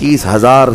30,000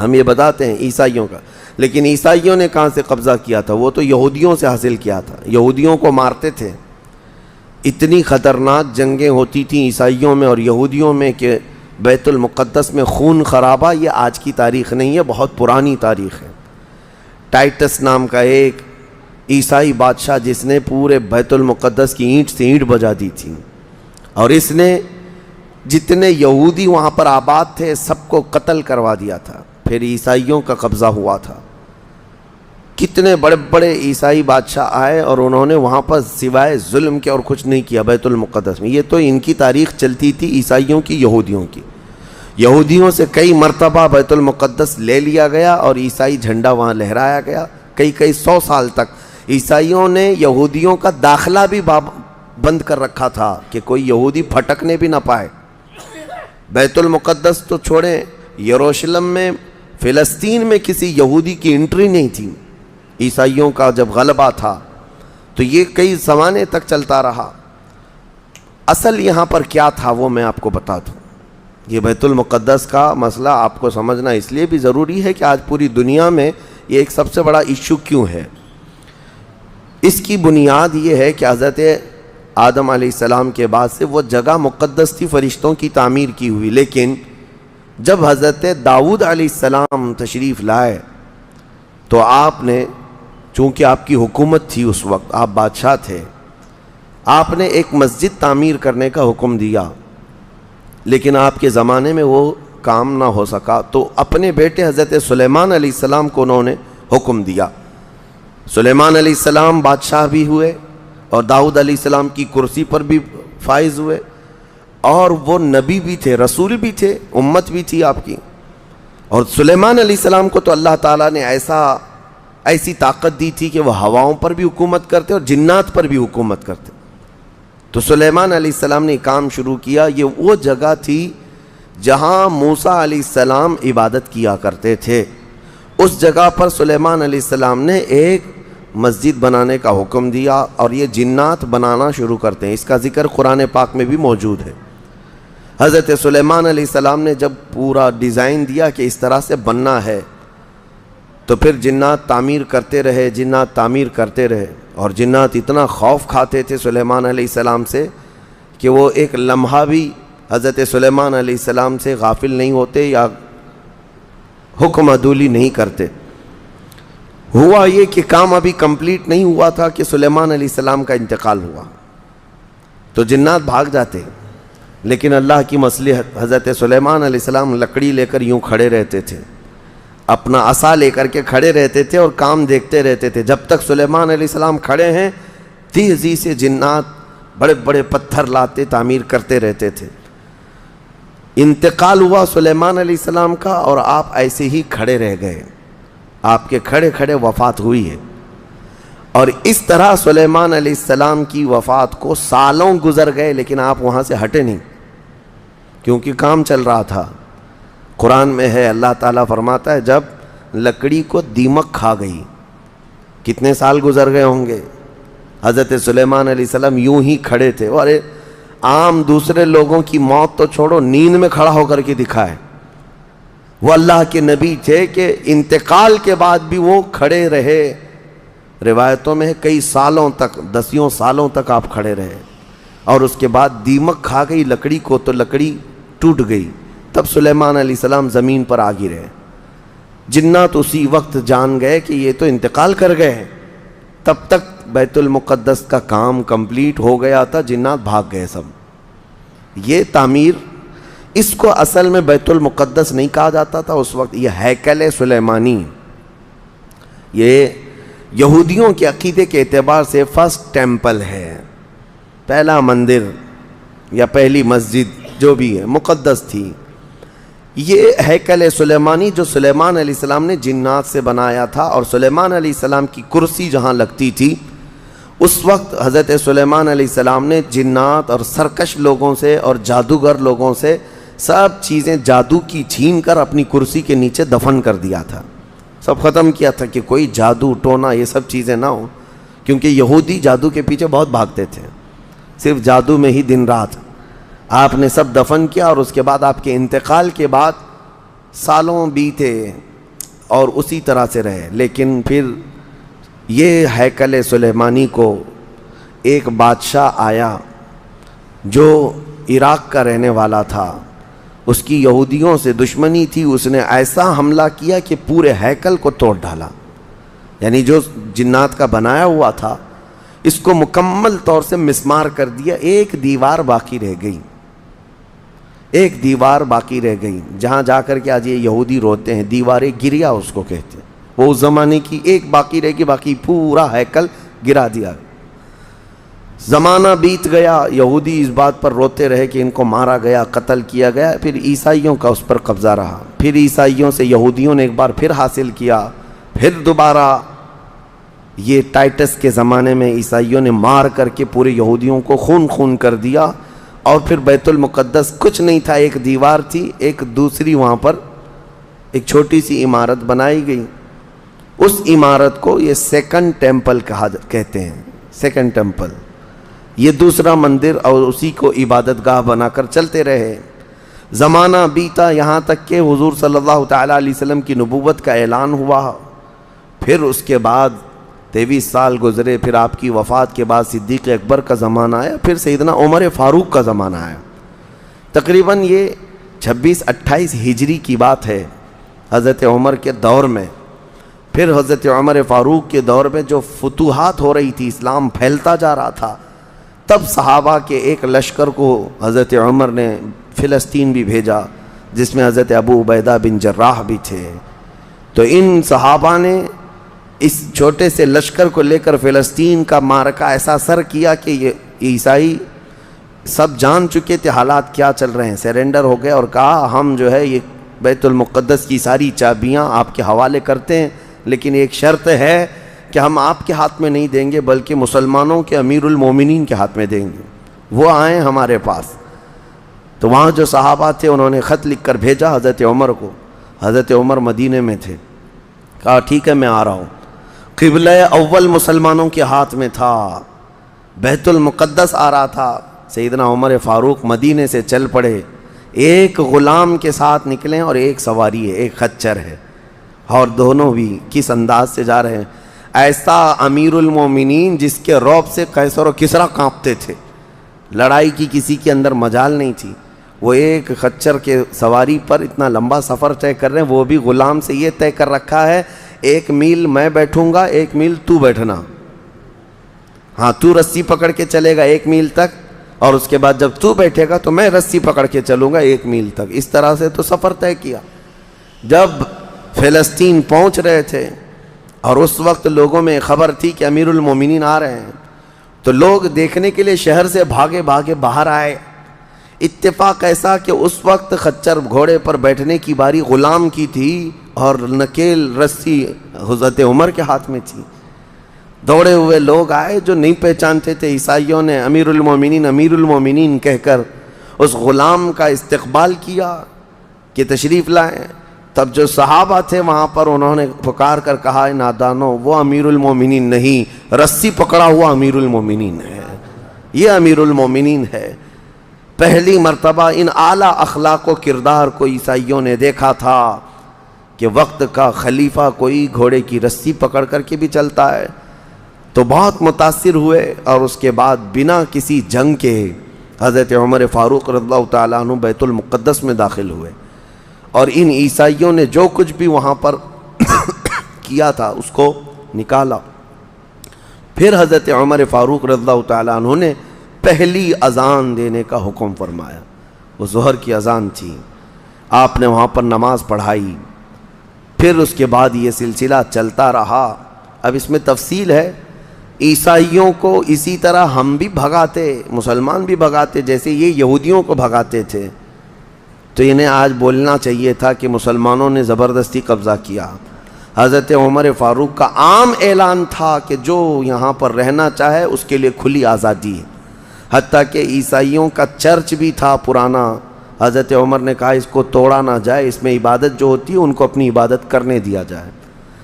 ہم یہ بتاتے ہیں عیسائیوں کا، لیکن عیسائیوں نے کہاں سے قبضہ کیا تھا؟ وہ تو یہودیوں سے حاصل کیا تھا، یہودیوں کو مارتے تھے۔ اتنی خطرناک جنگیں ہوتی تھیں عیسائیوں میں اور یہودیوں میں کہ بیت المقدس میں خون خرابہ یہ آج کی تاریخ نہیں ہے، بہت پرانی تاریخ ہے۔ ٹائٹس نام کا ایک عیسائی بادشاہ جس نے پورے بیت المقدس کی اینٹ سے اینٹ بجا دی تھی، اور اس نے جتنے یہودی وہاں پر آباد تھے سب کو قتل کروا دیا تھا، پھر عیسائیوں کا قبضہ ہوا تھا۔ کتنے بڑے بڑے عیسائی بادشاہ آئے اور انہوں نے وہاں پر سوائے ظلم کے اور کچھ نہیں کیا بیت المقدس میں۔ یہ تو ان کی تاریخ چلتی تھی عیسائیوں کی، یہودیوں کی۔ یہودیوں سے کئی مرتبہ بیت المقدس لے لیا گیا اور عیسائی جھنڈا وہاں لہرایا گیا، کئی 100 سال تک۔ عیسائیوں نے یہودیوں کا داخلہ بھی بند کر رکھا تھا کہ کوئی یہودی پھٹکنے بھی نہ پائے۔ بیت المقدس تو چھوڑیں، یروشلم میں، فلسطین میں کسی یہودی کی انٹری نہیں تھی۔ عیسائیوں کا جب غلبہ تھا تو یہ کئی زمانے تک چلتا رہا۔ اصل یہاں پر کیا تھا وہ میں آپ کو بتا دوں۔ یہ بیت المقدس کا مسئلہ آپ کو سمجھنا اس لیے بھی ضروری ہے کہ آج پوری دنیا میں یہ ایک سب سے بڑا ایشو کیوں ہے۔ اس کی بنیاد یہ ہے کہ حضرت آدم علیہ السلام کے بعد سے وہ جگہ مقدس تھی، فرشتوں کی تعمیر کی ہوئی، لیکن جب حضرت داؤد علیہ السلام تشریف لائے تو آپ نے، چونکہ آپ کی حکومت تھی اس وقت، آپ بادشاہ تھے، آپ نے ایک مسجد تعمیر کرنے کا حکم دیا، لیکن آپ کے زمانے میں وہ کام نہ ہو سکا، تو اپنے بیٹے حضرت سلیمان علیہ السلام کو انہوں نے حکم دیا۔ سلیمان علیہ السلام بادشاہ بھی ہوئے اور داؤد علیہ السلام کی کرسی پر بھی فائز ہوئے، اور وہ نبی بھی تھے، رسول بھی تھے، امت بھی تھی آپ کی۔ اور سلیمان علیہ السلام کو تو اللہ تعالیٰ نے ایسی طاقت دی تھی کہ وہ ہواؤں پر بھی حکومت کرتے اور جنات پر بھی حکومت کرتے۔ تو سلیمان علیہ السلام نے کام شروع کیا۔ یہ وہ جگہ تھی جہاں موسیٰ علیہ السلام عبادت کیا کرتے تھے، اس جگہ پر سلیمان علیہ السلام نے ایک مسجد بنانے کا حکم دیا، اور یہ جنات بنانا شروع کرتے ہیں۔ اس کا ذکر قرآن پاک میں بھی موجود ہے۔ حضرت سلیمان علیہ السلام نے جب پورا ڈیزائن دیا کہ اس طرح سے بننا ہے، تو پھر جنات تعمیر کرتے رہے، جنات تعمیر کرتے رہے، اور جنات اتنا خوف کھاتے تھے سلیمان علیہ السلام سے کہ وہ ایک لمحہ بھی حضرت سلیمان علیہ السلام سے غافل نہیں ہوتے یا حکم عدولی نہیں کرتے۔ ہوا یہ کہ کام ابھی کمپلیٹ نہیں ہوا تھا کہ سلیمان علیہ السلام کا انتقال ہوا، تو جنات بھاگ جاتے، لیکن اللہ کی مصلحت، حضرت سلیمان علیہ السلام لکڑی لے کر یوں کھڑے رہتے تھے، اپنا عصا لے کر کے کھڑے رہتے تھے اور کام دیکھتے رہتے تھے۔ جب تک سلیمان علیہ السلام کھڑے ہیں، تیزی سے جنات بڑے بڑے پتھر لاتے، تعمیر کرتے رہتے تھے۔ انتقال ہوا سلیمان علیہ السلام کا، اور آپ ایسے ہی کھڑے رہ گئے، آپ کے کھڑے کھڑے وفات ہوئی ہے۔ اور اس طرح سلیمان علیہ السلام کی وفات کو سالوں گزر گئے، لیکن آپ وہاں سے ہٹے نہیں، کیونکہ کام چل رہا تھا۔ قرآن میں ہے، اللہ تعالیٰ فرماتا ہے جب لکڑی کو دیمک کھا گئی، کتنے سال گزر گئے ہوں گے، حضرت سلیمان علیہ السلام یوں ہی کھڑے تھے۔ اور عام دوسرے لوگوں کی موت تو چھوڑو، نیند میں کھڑا ہو کر کے دکھائے۔ وہ اللہ کے نبی تھے کہ انتقال کے بعد بھی وہ کھڑے رہے۔ روایتوں میں کئی سالوں تک، 10 سالوں تک آپ کھڑے رہے، اور اس کے بعد دیمک کھا گئی لکڑی کو، تو لکڑی ٹوٹ گئی، تب سلیمان علیہ السلام زمین پر آ گرے۔ جنات اسی وقت جان گئے کہ یہ تو انتقال کر گئے ہیں، تب تک بیت المقدس کا کام کمپلیٹ ہو گیا تھا، جنات بھاگ گئے سب۔ یہ تعمیر، اس کو اصل میں بیت المقدس نہیں کہا جاتا تھا اس وقت، یہ ہیکل سلیمانی، یہ یہودیوں کے عقیدے کے اعتبار سے فرسٹ ٹیمپل ہے، پہلا مندر یا پہلی مسجد جو بھی ہے، مقدس تھی۔ یہ ہیکل سلیمانی جو سلیمان علیہ السلام نے جنات سے بنایا تھا، اور سلیمان علیہ السلام کی کرسی جہاں لگتی تھی، اس وقت حضرت سلیمان علیہ السلام نے جنات اور سرکش لوگوں سے اور جادوگر لوگوں سے سب چیزیں جادو کی چھین کر اپنی کرسی کے نیچے دفن کر دیا تھا، سب ختم کیا تھا کہ کوئی جادو ٹونا یہ سب چیزیں نہ ہوں، کیونکہ یہودی جادو کے پیچھے بہت بھاگتے تھے، صرف جادو میں ہی دن رات۔ آپ نے سب دفن کیا، اور اس کے بعد آپ کے انتقال کے بعد سالوں بیتے، اور اسی طرح سے رہے. لیکن پھر یہ ہیکل سلیمانی کو ایک بادشاہ آیا جو عراق کا رہنے والا تھا، اس کی یہودیوں سے دشمنی تھی. اس نے ایسا حملہ کیا کہ پورے ہیکل کو توڑ ڈالا. یعنی جو جنات کا بنایا ہوا تھا اس کو مکمل طور سے مسمار کر دیا. ایک دیوار باقی رہ گئی، ایک دیوار باقی رہ گئی جہاں جا کر کے آج یہ یہودی روتے ہیں. دیوار گریا اس کو کہتے ہیں. وہ اس زمانے کی ایک باقی رہ گئی، باقی پورا ہیکل گرا دیا. زمانہ بیت گیا، یہودی اس بات پر روتے رہے کہ ان کو مارا گیا، قتل کیا گیا. پھر عیسائیوں کا اس پر قبضہ رہا. پھر عیسائیوں سے یہودیوں نے ایک بار پھر حاصل کیا. پھر دوبارہ یہ ٹائٹس کے زمانے میں عیسائیوں نے مار کر کے پورے یہودیوں کو خون کر دیا. اور پھر بیت المقدس کچھ نہیں تھا، ایک دیوار تھی، ایک دوسری وہاں پر ایک چھوٹی سی عمارت بنائی گئی. اس عمارت کو یہ سیکنڈ ٹیمپل کہتے ہیں. سیکنڈ ٹیمپل یہ دوسرا مندر، اور اسی کو عبادت گاہ بنا کر چلتے رہے. زمانہ بیتا یہاں تک کہ حضور صلی اللہ تعالیٰ علیہ وسلم کی نبوت کا اعلان ہوا. پھر اس کے بعد 23 سال گزرے. پھر آپ کی وفات کے بعد صدیق اکبر کا زمانہ آیا. پھر سیدنا عمر فاروق کا زمانہ آیا. تقریباً یہ 26-28 ہجری کی بات ہے حضرت عمر کے دور میں. پھر حضرت عمر فاروق کے دور میں جو فتوحات ہو رہی تھی، اسلام پھیلتا جا رہا تھا، تب صحابہ کے ایک لشکر کو حضرت عمر نے فلسطین بھی بھیجا، جس میں حضرت ابو عبیدہ بن جراح بھی تھے. تو ان صحابہ نے اس چھوٹے سے لشکر کو لے کر فلسطین کا معرکہ ایسا سر کیا کہ یہ عیسائی سب جان چکے تھے حالات کیا چل رہے ہیں. سیرنڈر ہو گئے اور کہا ہم جو ہے یہ بیت المقدس کی ساری چابیاں آپ کے حوالے کرتے ہیں، لیکن ایک شرط ہے کہ ہم آپ کے ہاتھ میں نہیں دیں گے بلکہ مسلمانوں کے امیر المومنین کے ہاتھ میں دیں گے. وہ آئیں ہمارے پاس. تو وہاں جو صحابہ تھے انہوں نے خط لکھ کر بھیجا حضرت عمر کو. حضرت عمر مدینے میں تھے. کہا ٹھیک ہے میں آ رہا ہوں. قبلہ اول مسلمانوں کے ہاتھ میں تھا، بیت المقدس آ رہا تھا. سیدنا عمر فاروق مدینے سے چل پڑے. ایک غلام کے ساتھ نکلیں اور ایک سواری ہے، ایک خچر ہے، اور دونوں بھی کس انداز سے جا رہے ہیں. ایسا امیر المومنین جس کے رعب سے قیصر و کسریٰ کانپتے تھے. لڑائی کی کسی کے اندر مجال نہیں تھی. وہ ایک خچر کے سواری پر اتنا لمبا سفر طے کر رہے ہیں. وہ بھی غلام سے یہ طے کر رکھا ہے 1 میل میں بیٹھوں گا، 1 میل تو بیٹھنا. ہاں تو رسی پکڑ کے چلے گا 1 میل تک، اور اس کے بعد جب تو بیٹھے گا تو میں رسی پکڑ کے چلوں گا 1 میل تک. اس طرح سے تو سفر طے کیا. جب فلسطین پہنچ رہے تھے اور اس وقت لوگوں میں خبر تھی کہ امیر المومنین آ رہے ہیں، تو لوگ دیکھنے کے لیے شہر سے بھاگے باہر آئے. اتفاق ایسا کہ اس وقت خچر گھوڑے پر بیٹھنے کی باری غلام کی تھی اور نکیل رسی حضرت عمر کے ہاتھ میں تھی. دوڑے ہوئے لوگ آئے جو نہیں پہچانتے تھے. عیسائیوں نے امیر المومنین کہہ کر اس غلام کا استقبال کیا کہ تشریف لائیں. تب جو صحابہ تھے وہاں پر انہوں نے پکار کر کہا نادانو، وہ امیر المومنین نہیں، رسی پکڑا ہوا امیر المومنین ہے. یہ امیر المومنین ہے. پہلی مرتبہ ان اعلیٰ اخلاق و کردار کو عیسائیوں نے دیکھا تھا کہ وقت کا خلیفہ کوئی گھوڑے کی رسی پکڑ کر کے بھی چلتا ہے. تو بہت متاثر ہوئے اور اس کے بعد بنا کسی جنگ کے حضرت عمر فاروق رضی اللہ تعالیٰ عنہ بیت المقدس میں داخل ہوئے. اور ان عیسائیوں نے جو کچھ بھی وہاں پر کیا تھا اس کو نکالا. پھر حضرت عمر فاروق رضی اللہ تعالیٰ عنہ نے پہلی اذان دینے کا حکم فرمایا. وہ ظہر کی اذان تھی. آپ نے وہاں پر نماز پڑھائی. پھر اس کے بعد یہ سلسلہ چلتا رہا. اب اس میں تفصیل ہے. عیسائیوں کو اسی طرح ہم بھی بھگاتے، مسلمان بھی بھگاتے جیسے یہ یہودیوں کو بھگاتے تھے. تو انہیں آج بولنا چاہیے تھا کہ مسلمانوں نے زبردستی قبضہ کیا. حضرت عمر فاروق کا عام اعلان تھا کہ جو یہاں پر رہنا چاہے اس کے لیے کھلی آزادی ہے. حتیٰ کہ عیسائیوں کا چرچ بھی تھا پرانا. حضرت عمر نے کہا اس کو توڑا نہ جائے، اس میں عبادت جو ہوتی ہے ان کو اپنی عبادت کرنے دیا جائے.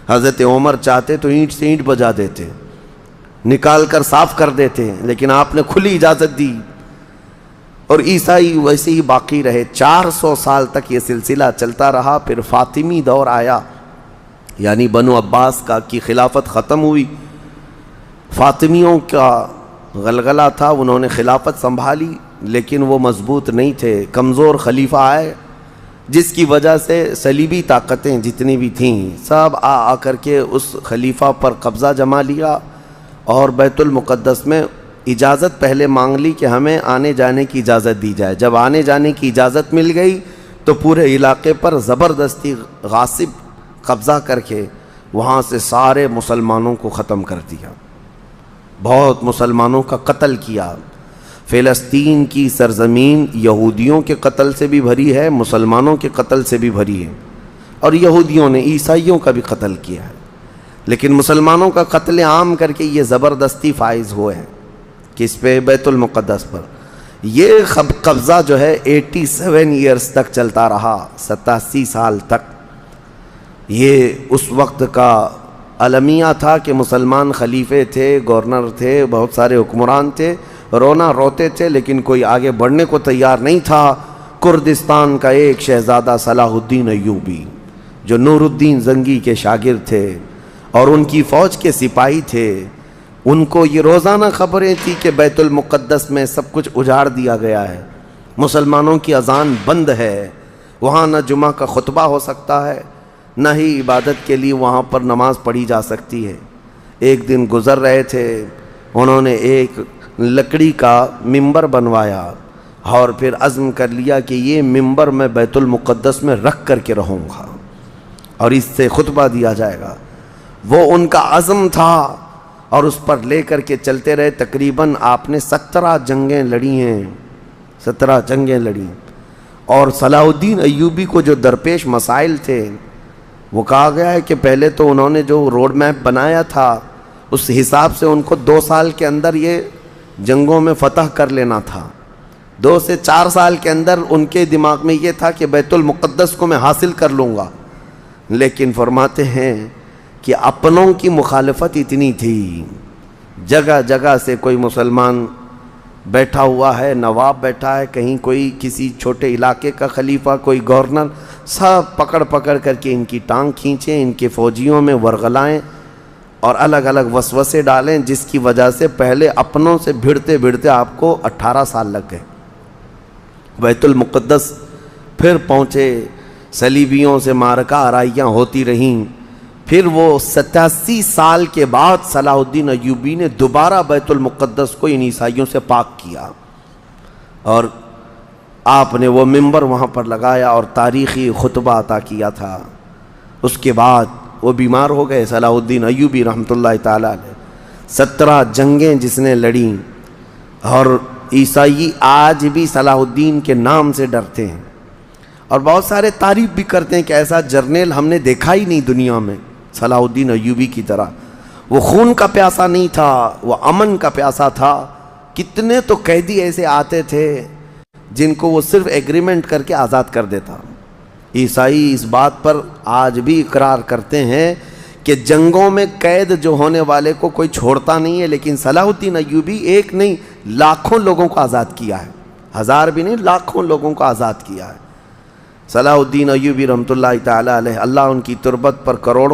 حضرت عمر چاہتے تو اینٹ سے اینٹ بجا دیتے، نکال کر صاف کر دیتے، لیکن آپ نے کھلی اجازت دی. اور عیسائی ویسے ہی باقی رہے. 400 سال تک یہ سلسلہ چلتا رہا. پھر فاطمی دور آیا. یعنی بنو عباس کی خلافت ختم ہوئی، فاطمیوں کا غلغلہ تھا، انہوں نے خلافت سنبھالی لیکن وہ مضبوط نہیں تھے، کمزور خلیفہ آئے جس کی وجہ سے صلیبی طاقتیں جتنی بھی تھیں سب آ کر کے اس خلیفہ پر قبضہ جما لیا، اور بیت المقدس میں اجازت پہلے مانگ لی کہ ہمیں آنے جانے کی اجازت دی جائے۔ جب آنے جانے کی اجازت مل گئی تو پورے علاقے پر زبردستی غاصب قبضہ کر کے وہاں سے سارے مسلمانوں کو ختم کر دیا، بہت مسلمانوں کا قتل کیا۔ فلسطین کی سرزمین یہودیوں کے قتل سے بھی بھری ہے، مسلمانوں کے قتل سے بھی بھری ہے، اور یہودیوں نے عیسائیوں کا بھی قتل کیا ہے، لیکن مسلمانوں کا قتل عام کر کے یہ زبردستی فائز ہوئے ہیں کہ اس پہ بیت المقدس پر یہ قبضہ جو ہے 87 ایئرز تک چلتا رہا، 87 سال تک۔ یہ اس وقت کا المیہ تھا کہ مسلمان خلیفے تھے، گورنر تھے، بہت سارے حکمران تھے، رونا روتے تھے لیکن کوئی آگے بڑھنے کو تیار نہیں تھا۔ کردستان کا ایک شہزادہ صلاح الدین ایوبی جو نور الدین زنگی کے شاگرد تھے اور ان کی فوج کے سپاہی تھے، ان کو یہ روزانہ خبریں تھی کہ بیت المقدس میں سب کچھ اجاڑ دیا گیا ہے، مسلمانوں کی اذان بند ہے، وہاں نہ جمعہ کا خطبہ ہو سکتا ہے، نہ ہی عبادت کے لیے وہاں پر نماز پڑھی جا سکتی ہے۔ ایک دن گزر رہے تھے، انہوں نے ایک لکڑی کا ممبر بنوایا اور پھر عزم کر لیا کہ یہ ممبر میں بیت المقدس میں رکھ کر کے رہوں گا اور اس سے خطبہ دیا جائے گا۔ وہ ان کا عزم تھا اور اس پر لے کر کے چلتے رہے۔ تقریباً آپ نے 17 جنگیں لڑی ہیں، 17 جنگیں لڑی، اور صلاح الدین ایوبی کو جو درپیش مسائل تھے وہ کہا گیا ہے کہ پہلے تو انہوں نے جو روڈ میپ بنایا تھا اس حساب سے ان کو 2 سال کے اندر یہ جنگوں میں فتح کر لینا تھا۔ 2 سے 4 سال کے اندر ان کے دماغ میں یہ تھا کہ بیت المقدس کو میں حاصل کر لوں گا، لیکن فرماتے ہیں کہ اپنوں کی مخالفت اتنی تھی، جگہ جگہ سے کوئی مسلمان بیٹھا ہوا ہے، نواب بیٹھا ہے، کہیں کوئی کسی چھوٹے علاقے کا خلیفہ، کوئی گورنر، سب پکڑ پکڑ کر کے ان کی ٹانگ کھینچیں، ان کے فوجیوں میں ورغلائیں اور الگ الگ وسوسے ڈالیں، جس کی وجہ سے پہلے اپنوں سے بھیڑتے بھیڑتے آپ کو 18 سال لگ گئے۔ بیت المقدس پھر پہنچے، صلیبیوں سے معرکہ آرائیاں ہوتی رہیں، پھر وہ 87 سال کے بعد صلاح الدین ایوبی نے دوبارہ بیت المقدس کو ان عیسائیوں سے پاک کیا، اور آپ نے وہ ممبر وہاں پر لگایا اور تاریخی خطبہ عطا کیا تھا۔ اس کے بعد وہ بیمار ہو گئے صلاح الدین ایوبی رحمۃ اللہ تعالیٰ علیہ۔ 17 جنگیں جس نے لڑیں، اور عیسائی آج بھی صلاح الدین کے نام سے ڈرتے ہیں اور بہت سارے تعریف بھی کرتے ہیں کہ ایسا جرنیل ہم نے دیکھا ہی نہیں دنیا میں صلاح الدین ایوبی کی طرح۔ وہ خون کا پیاسا نہیں تھا، وہ امن کا پیاسا تھا۔ کتنے تو قیدی ایسے آتے تھے جن کو وہ صرف ایگریمنٹ کر کے آزاد کر دیتا۔ عیسائی اس بات پر آج بھی اقرار کرتے ہیں کہ جنگوں میں قید جو ہونے والے کو کوئی چھوڑتا نہیں ہے، لیکن صلاح الدین ایوبی ایک نہیں لاکھوں لوگوں کو آزاد کیا ہے، 1000 بھی نہیں، لاکھوں لوگوں کو آزاد کیا ہے۔ صلاح الدین ایوبی رحمۃ اللہ تعالیٰ علیہ، اللہ ان کی تربت پر کروڑوں